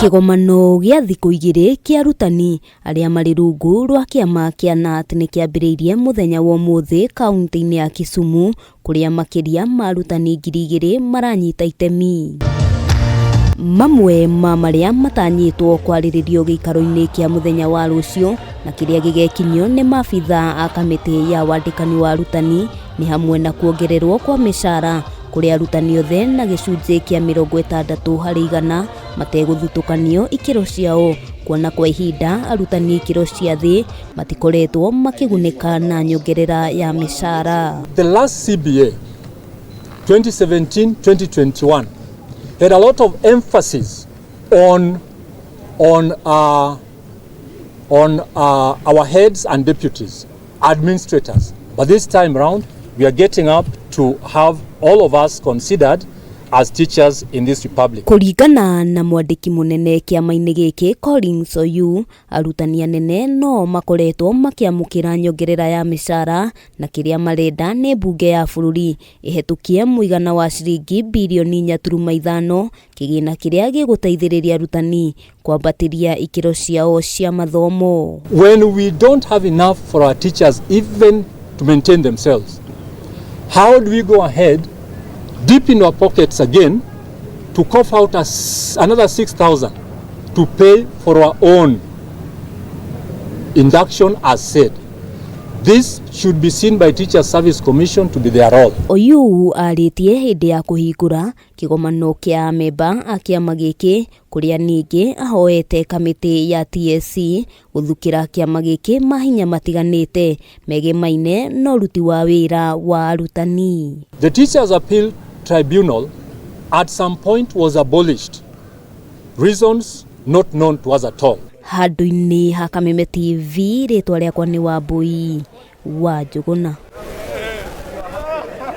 Kigomano gĩa thikũ igĩrĩ kĩa Arutani arĩa marĩ rungu rwa kĩama kĩa NAT nĩ kĩambĩrĩirie mũthenya wa ũmũthĩ kaunti-inĩ ya Kisumu, kũrĩa makĩria ma arutani 2,000 maranyita itemi. Mamwe ma marĩa matanyĩtwo kwarĩrĩrio gĩikaro-inĩ kĩa mũthenya wa rũciũ na kĩrĩa gĩgekinyo nĩ maabitha a kamĩtĩ ya wandĩkani wa arutani nĩ hamwe na kuongererwo kwa mĩcara kũrĩ arutani othe na gĩcunjĩ kĩa 60 harĩ igana mategũthutũkanio ikĩro ciao, kuona kwa ihinda arutani ikĩro cia thĩ matikoretwo makĩgunĩka na nyongerera ya mĩcara. The last CBA 2017-2021 had a lot of emphasis on our heads and deputies, administrators. But this time around, we are getting up to have all of us considered as teachers in this republic. Kũringana na mwandĩki mũnene kĩama-inĩ gĩkĩ Collins Oyu, arutani anene no makoretwo makĩamũkĩra nyongerera ya mĩcara na kĩrĩa marenda nĩ mbunge ya bũrũri ĩhetũkie mũigana wa ciringi birioni 4.5, kĩgĩna kĩrĩa gĩgũteithĩrĩria arutani kwambatĩria ikĩro ciao cia mathomo. When we don't have enough for our teachers even to maintain themselves, how do we go ahead deep in our pockets again to cough out another 6,000 to pay for our own induction as said? This should be seen by Teachers Service Commission to be their role. Oyu arĩtie hĩndĩ ya kũhingũra kĩgomano kĩa memba a kĩama gĩkĩ, kũrĩa ningĩ ahoete kamĩtĩ ya TSC gũthukĩra kĩama gĩkĩ mahinya matiganĩte megemaine na ũruti wa wĩra wa arutani. The Teachers Appeal Tribunal at some point was abolished. Reasons not known to us at all. Handũ-inĩ ha Kameme TV, rĩtwa rĩakwa nĩ Wambui wa Njũgũna.